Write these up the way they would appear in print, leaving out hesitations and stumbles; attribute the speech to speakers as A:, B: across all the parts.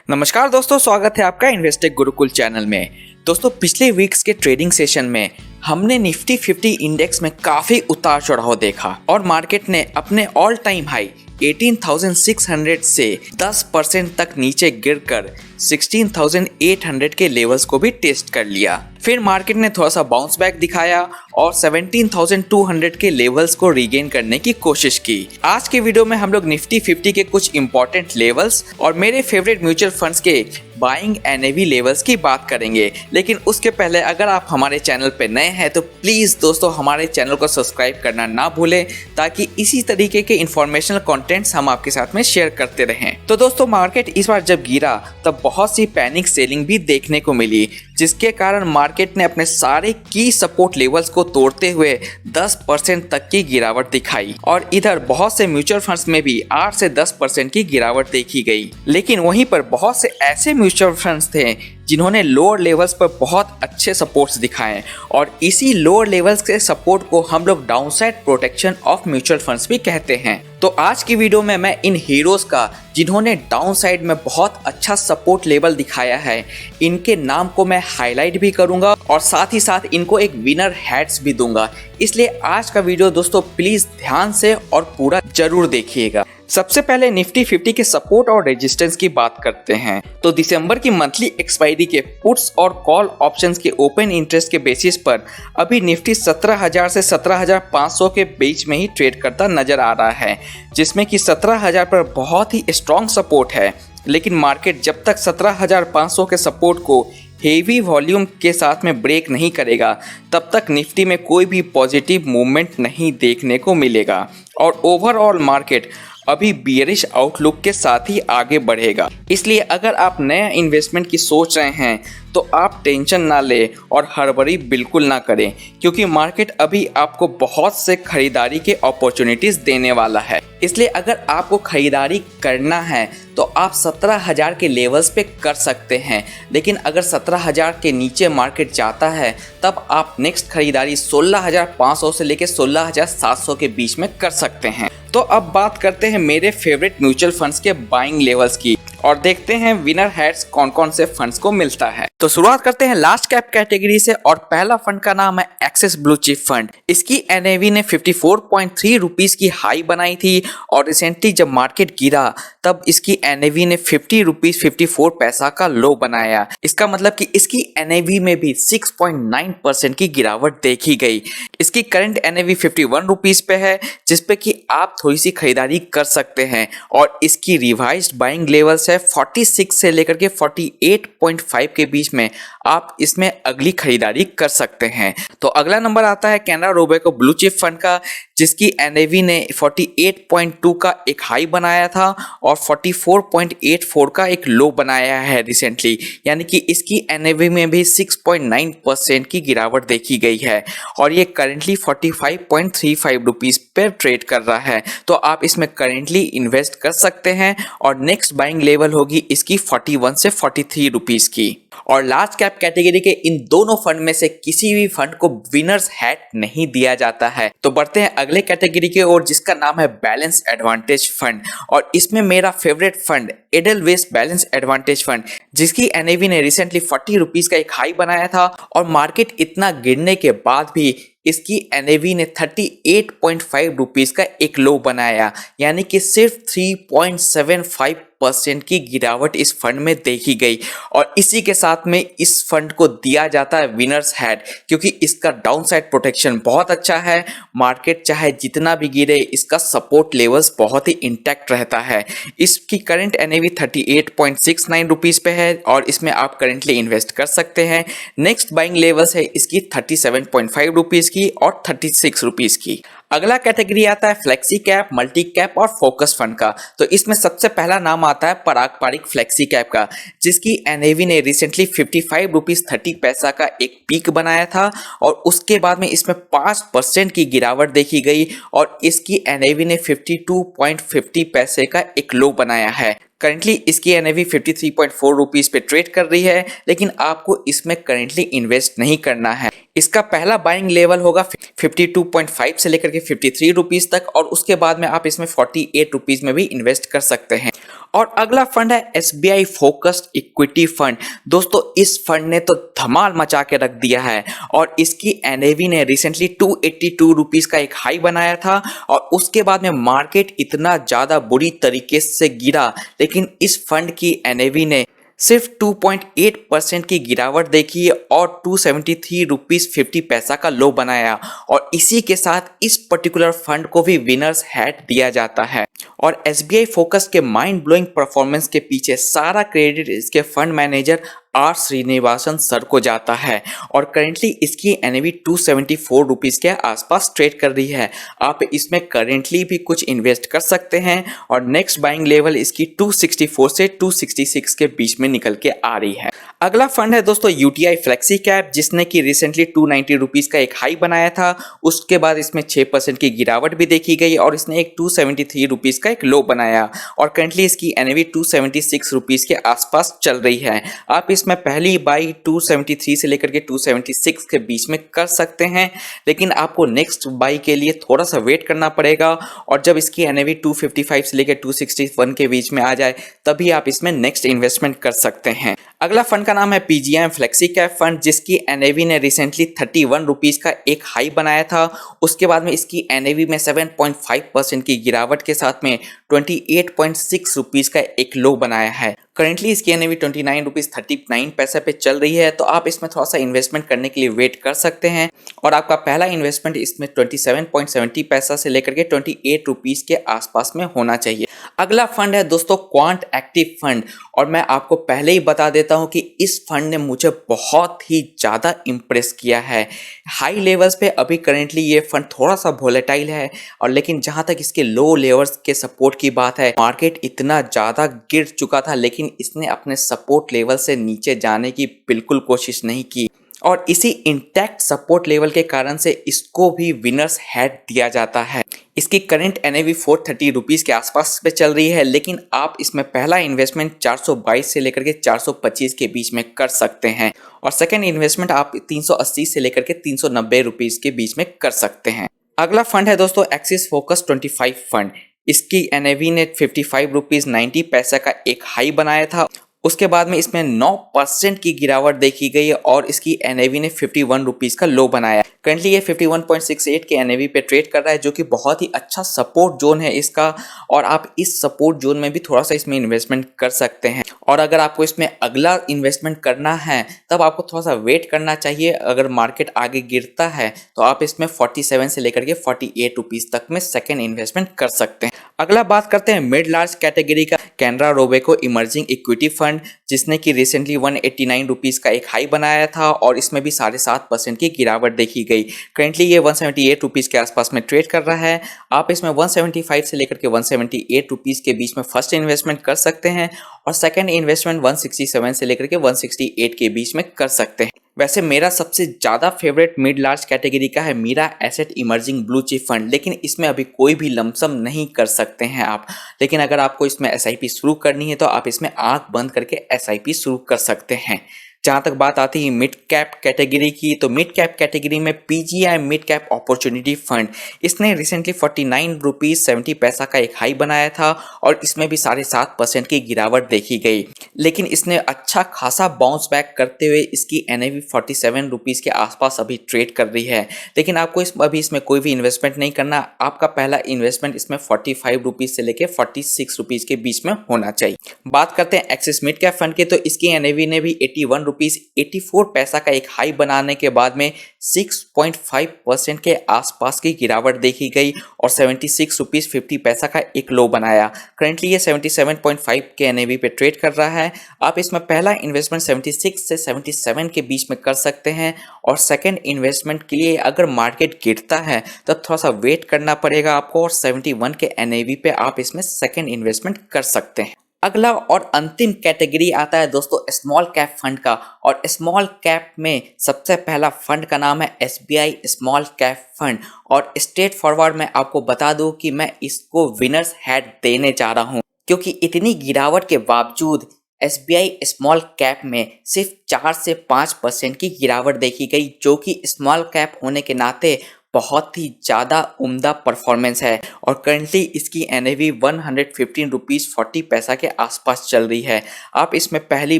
A: नमस्कार दोस्तों, स्वागत है आपका इन्वेस्टेक गुरुकुल चैनल में। दोस्तों, पिछले वीक्स के ट्रेडिंग सेशन में हमने निफ्टी 50 इंडेक्स में काफी उतार चढ़ाव देखा और मार्केट ने अपने ऑल टाइम हाई 18,600 से 10% तक नीचे गिरकर 16,800 के लेवल्स को भी टेस्ट कर लिया। फिर मार्केट ने थोड़ा सा बाउंस बैक दिखाया और 17,200 के लेवल्स को रीगेन करने की कोशिश की। आज के वीडियो में हम लोग निफ्टी 50 के कुछ इंपॉर्टेंट लेवल्स और मेरे फेवरेट म्यूचुअल फंड्स के बाइंग एनएवी लेवल्स की बात करेंगे। लेकिन उसके पहले अगर आप हमारे चैनल पे नए हैं तो प्लीज़ दोस्तों हमारे चैनल को सब्सक्राइब करना ना भूलें, ताकि इसी तरीके के इंफॉर्मेशनल कंटेंट्स हम आपके साथ में शेयर करते रहें। तो दोस्तों, मार्केट इस बार जब गिरा तब बहुत सी पैनिक सेलिंग भी देखने को मिली, जिसके कारण मार्केट ने अपने सारे की सपोर्ट लेवल्स को तोड़ते हुए 10% तक की गिरावट दिखाई और इधर बहुत से म्यूचुअल फंड्स में भी 8 से 10% की गिरावट देखी गई। लेकिन वहीं पर बहुत से ऐसे म्यूचुअल फंड्स थे जिन्होंने लोअर लेवल्स पर बहुत अच्छे सपोर्ट्स दिखाए और इसी लोअर लेवल्स के सपोर्ट को हम लोग downside protection of mutual funds भी कहते हैं। तो आज की वीडियो में मैं इन हीरोज का जिन्होंने डाउनसाइड में बहुत अच्छा सपोर्ट लेवल दिखाया है, इनके नाम को मैं हाईलाइट भी करूंगा और साथ ही साथ इनको एक विनर हैट्स भी दूंगा। इसलिए आज का वीडियो दोस्तों प्लीज ध्यान से और पूरा जरूर देखिएगा। सबसे पहले निफ्टी 50 के सपोर्ट और रेजिस्टेंस की बात करते हैं। तो दिसंबर की मंथली एक्सपायरी के पुट्स और कॉल ऑप्शंस के ओपन इंटरेस्ट के बेसिस पर अभी निफ्टी 17,000 से 17,500 के बीच में ही ट्रेड करता नजर आ रहा है, जिसमें कि 17,000 पर बहुत ही स्ट्रॉन्ग सपोर्ट है। लेकिन मार्केट जब तक 17,500 के सपोर्ट को हेवी वॉल्यूम के साथ में ब्रेक नहीं करेगा तब तक निफ्टी में कोई भी पॉजिटिव मूवमेंट नहीं देखने को मिलेगा और ओवरऑल मार्केट अभी बियरिश आउटलुक के साथ ही आगे बढ़ेगा। इसलिए अगर आप नया इन्वेस्टमेंट की सोच रहे हैं तो आप टेंशन ना लें और हड़बड़ी बिल्कुल ना करें, क्योंकि मार्केट अभी आपको बहुत से खरीदारी के अपॉर्चुनिटीज देने वाला है। इसलिए अगर आपको खरीदारी करना है तो आप 17,000 के लेवल्स पे कर सकते हैं। लेकिन अगर 17,000 के नीचे मार्केट जाता है तब आप नेक्स्ट खरीदारी 16,500 से लेकर 16,700 के बीच में कर सकते हैं। तो अब बात करते हैं मेरे फेवरेट म्यूचुअल फंड्स के बाइंग लेवल्स की और देखते हैं विनर हैट्स कौन कौन से फंड्स को मिलता है। तो शुरुआत करते हैं लार्ज कैप कैटेगरी से और पहला फंड का नाम है एक्सिस ब्लू चिप फंड। इसकी एनएवी ने 54.3 रुपीस की हाई बनाई थी और रिसेंटली जब मार्केट गिरा तब इसकी एनएवी ने 50 रुपीस 54 पैसा का लो बनाया। इसका मतलब कि इसकी एनएवी में भी 6.9% की गिरावट देखी गई। इसकी करंट एनएवी 51 रुपीस पे है, जिसपे कि आप थोड़ी सी खरीदारी कर सकते हैं और इसकी रिवाइज्ड बाइंग लेवल्स है 46 से लेकर के 48.5 के बीच में आप इसमें अगली खरीदारी कर सकते हैं। तो अगला नंबर आता है Canara Robeco blue chip fund का, जिसकी एनएवी ने 48.2 का एक हाई बनाया था और 44.84 का एक लो बनाया है रिसेंटली, यानी कि इसकी एनएवी में भी 6.9% की गिरावट देखी गई है और ये करेंटली 45.35 रुपीस पर ट्रेड कर रहा है। तो आप इसमें करेंटली इन्वेस्ट कर सकते हैं और नेक्स्ट बाइंग लेवल होगी इसकी 41 से 43 रुपीस की। और लार्ज कैप कैटेगरी के इन दोनों फंड में से किसी भी फंड को विनर्स हैट नहीं दिया जाता है। तो बढ़ते हैं अगले कैटेगरी के ओर, जिसका नाम है बैलेंस एडवांटेज फंड और इसमें मेरा favourite fund edelweiss balance advantage fund, जिसकी एनएवी ने रिसेंटली 40 रुपीस का एक हाई बनाया था और मार्केट इतना गिरने के बाद भी इसकी एनएवी ने 38.5 रुपीस का एक लो बनाया, यानी कि सिर्फ 3.75% की गिरावट इस फंड में देखी गई और इसी के साथ में इस फंड को दिया जाता है विनर्स हैट, क्योंकि इसका डाउनसाइड प्रोटेक्शन बहुत अच्छा है। मार्केट चाहे जितना भी गिरे इसका सपोर्ट लेवल्स बहुत ही इंटैक्ट रहता है। इसकी करंट एनएवी 38.69 रुपीस पे है और इसमें आप करेंटली इन्वेस्ट कर सकते हैं। नेक्स्ट बाइंग लेवल्स है इसकी 37.5 रुपीस की और 36 रुपीस की। अगला कैटेगरी आता है फ्लेक्सी कैप, मल्टी कैप और फोकस फंड का। तो इसमें सबसे पहला नाम आता है पराग पारिक फ्लेक्सी कैप का, जिसकी एनएवी ने रिसेंटली 55 रुपीस 30 पैसा का एक पीक बनाया था और उसके बाद में इसमें 5% की गिरावट देखी गई और इसकी एनएवी ने 52.50 पैसे का एक लो बनाया है। करंटली इसकी एनएवी 53.4 रुपीस पे ट्रेड कर रही है, लेकिन आपको इसमें करंटली इन्वेस्ट नहीं करना है। इसका पहला बाइंग लेवल होगा 52.5 से लेकर के 53 रुपीज तक और उसके बाद में आप इसमें 48 रुपीज में भी इन्वेस्ट कर सकते हैं। और अगला फंड है SBI फोकस्ड इक्विटी फंड। दोस्तों इस फंड ने तो धमाल मचा के रख दिया है और इसकी NAV ने रिसेंटली 282 रुपीज का एक हाई बनाया था और उसके बाद में मार्केट इतना ज्यादा बुरी तरीके से गिरा, लेकिन इस फंड की NAV ने सिर्फ 2.8% की गिरावट देखी और 273 रुपीज 50 पैसा का लो बनाया और इसी के साथ इस पर्टिकुलर फंड को भी विनर्स हैट दिया जाता है। और SBI फोकस के माइंड ब्लोइंग परफॉर्मेंस के पीछे सारा क्रेडिट इसके fund manager R Srinivasan sir को जाता है और करेंटली इसकी NAV 274 रुपीज के आसपास ट्रेड कर रही है। आप इसमें करेंटली भी कुछ इन्वेस्ट कर सकते हैं और नेक्स्ट बाइंग लेवल इसकी 264 से 266 के बीच में निकल के आ रही है। अगला फंड है दोस्तों UTI फ्लेक्सी कैप, जिसने कि रिसेंटली 290 रुपीज का एक हाई बनाया था, उसके बाद इसमें 6% की गिरावट भी देखी गई और इसने एक 273 रुपीज का एक लो बनाया और करेंटली इसकी NAV 276 रुपीज के आसपास चल रही है। आप इसमें पहली बाई 273 से लेकर के 276 के बीच में कर सकते हैं, लेकिन आपको नेक्स्ट बाई के लिए थोड़ा सा वेट करना पड़ेगा और जब इसकी NAV 255 से लेकर 261 के बीच में आ जाए तभी आप इसमें नेक्स्ट इन्वेस्टमेंट कर सकते हैं। अगला फंड का नाम है PGIM फ्लेक्सी कैप फंड, जिसकी NAV ने रिसेंटली 31 रुपीज का एक हाई बनाया था। उसके बाद में इसकी NAV में 7.5% की गिरावट के साथ में 28.6 रुपीज का एक लो बनाया है। करेंटली इसकी NAV 29 रुपीज 39 पैसे पे चल रही है, तो आप इसमें थोड़ा सा इन्वेस्टमेंट करने के लिए वेट कर सकते हैं और आपका पहला इन्वेस्टमेंट इसमें 27.70 पैसा से लेकर के 28 रुपीज के आसपास में होना चाहिए। अगला फंड है दोस्तों क्वांट एक्टिव फंड और मैं आपको पहले ही बता देता हूं कि इस फंड ने मुझे बहुत ही ज़्यादा इम्प्रेस किया है। हाई लेवल्स पे अभी करेंटली ये फंड थोड़ा सा वोलेटाइल है और लेकिन जहां तक इसके लो लेवल्स के सपोर्ट की बात है, मार्केट इतना ज़्यादा गिर चुका था लेकिन इसने अपने सपोर्ट लेवल से नीचे जाने की बिल्कुल कोशिश नहीं की और इसी इंटैक्ट सपोर्ट लेवल के कारण से इसको भी विनर्स हैट दिया जाता है। इसकी करंट NAV 430 रुपीज़ के आसपास पे चल रही है, लेकिन आप इसमें पहला इन्वेस्टमेंट 422 से लेकर के 425 के बीच में कर सकते हैं और सेकेंड इन्वेस्टमेंट आप 380 से लेकर के 390 रुपीज़ के बीच में कर सकते हैं। अगला फंड है दोस्तों एक्सिस फोकस 25 फंड। इसकी NAV ने 55 रुपीज़ 90 पैसा का एक हाई बनाया था, उसके बाद में इसमें 9% की गिरावट देखी गई और इसकी NAV ने 51 रुपीज़ का लो बनाया। करंटली ये 51.68 के NAV पे ट्रेड कर रहा है, जो कि बहुत ही अच्छा सपोर्ट जोन है इसका और आप इस सपोर्ट जोन में भी थोड़ा सा इसमें इन्वेस्टमेंट कर सकते हैं। और अगर आपको इसमें अगला इन्वेस्टमेंट करना है तब आपको थोड़ा सा वेट करना चाहिए। अगर मार्केट आगे गिरता है तो आप इसमें 47 से लेकर के 48 रुपीज़ तक में सेकेंड इन्वेस्टमेंट कर सकते हैं। अगला बात करते हैं मिड लार्ज कैटेगरी का Canara Robeco emerging equity fund, जिसने कि रिसेंटली 189 रुपीज़ का एक हाई बनाया था और इसमें भी 7.5% की गिरावट देखी गई। करेंटली ये 178 रुपीज़ के आसपास में ट्रेड कर रहा है। आप इसमें 175 से लेकर के 178 रुपीज़ के बीच में फर्स्ट इन्वेस्टमेंट कर सकते हैं और सेकेंड इन्वेस्टमेंट 167 से लेकर के 168 के बीच में कर सकते हैं। वैसे मेरा सबसे ज़्यादा फेवरेट मिड लार्ज कैटेगरी का है Mirae Asset emerging blue chip fund, लेकिन इसमें अभी कोई भी लमसम नहीं कर सकते हैं आप। लेकिन अगर आपको इसमें SIP शुरू करनी है तो आप इसमें आंख बंद करके SIP शुरू कर सकते हैं। जहाँ तक बात आती है मिड कैप कैटेगरी की, तो मिड कैप कैटेगरी में PGI mid cap opportunity fund, इसने रिसेंटली 49 रुपीज़ 70 पैसा का एक हाई बनाया था और इसमें भी 7.5% की गिरावट देखी गई, लेकिन इसने अच्छा खासा बाउंस बैक करते हुए इसकी NAV 47 रुपीज़ के आसपास अभी ट्रेड कर रही है। लेकिन आपको अभी इसमें कोई भी इन्वेस्टमेंट नहीं करना। आपका पहला इन्वेस्टमेंट इसमें 45 रुपीज़ से लेकर 46 रुपीज़ के बीच में होना चाहिए। बात करते हैं एक्सिस मिड कैप फंड के, तो इसकी NAV ने भी 81 रुपीज़ 84 पैसा का एक हाई बनाने के बाद में 6.5% के आसपास की गिरावट देखी गई और 76 रुपीज़ 50 पैसा का एक लो बनाया। करेंटली ये 77.5 के NAV पे ट्रेड कर रहा है। आप इसमें पहला इन्वेस्टमेंट 76 से 77 के बीच में कर सकते हैं और सेकंड इन्वेस्टमेंट के लिए अगर मार्केट गिरता है तो थोड़ा सा वेट करना पड़ेगा आपको और 71 के NAV पे आप इसमें सेकंड इन्वेस्टमेंट कर सकते हैं। अगला और अंतिम कैटेगरी आता है दोस्तों स्मॉल कैप फंड का और स्मॉल कैप में सबसे पहला फंड का नाम है SBI स्मॉल कैप फंड और स्ट्रेट फॉरवर्ड मैं आपको बता दूं कि मैं इसको विनर्स हैट देने जा रहा हूं, क्योंकि इतनी गिरावट के बावजूद SBI स्मॉल कैप में सिर्फ 4 से 5% की गिरावट देखी गई, जो कि स्मॉल कैप होने के नाते बहुत ही ज़्यादा उम्दा परफॉर्मेंस है और करंटली इसकी NAV 115 रुपीज़ 40 पैसा के आसपास चल रही है। आप इसमें पहली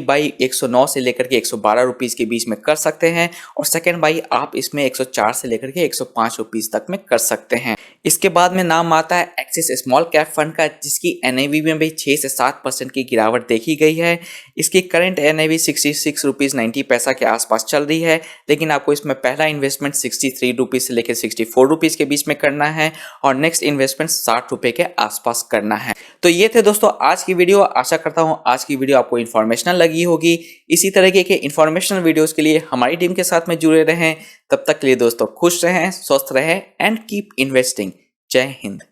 A: बाई 109 से लेकर के 112 रुपीज़ के बीच में कर सकते हैं और सेकेंड बाई आप इसमें 104 से लेकर के 105 रुपीज़ तक में कर सकते हैं। इसके बाद में नाम आता है एक्सिस स्मॉल कैप फंड का, जिसकी NAV में भी 6 से 7% की गिरावट देखी गई है। इसकी करंट NAV 66 रुपीज़ 90 पैसा के आसपास चल रही है, लेकिन आपको इसमें पहला इन्वेस्टमेंट 63 रुपीज़ से लेकर 64 रुपीज़ के बीच में करना है और नेक्स्ट इन्वेस्टमेंट 60 रुपये के आसपास करना है। तो ये थे दोस्तों आज की वीडियो। आशा करता हूँ आज की वीडियो आपको इन्फॉर्मेशनल लगी होगी। इसी तरीके के इन्फॉर्मेशनल वीडियोज़ के लिए हमारी टीम के साथ में जुड़े रहें। तब तक के लिए दोस्तों खुश रहें, स्वस्थ रहें एंड कीप इन्वेस्टिंग। जय हिंद।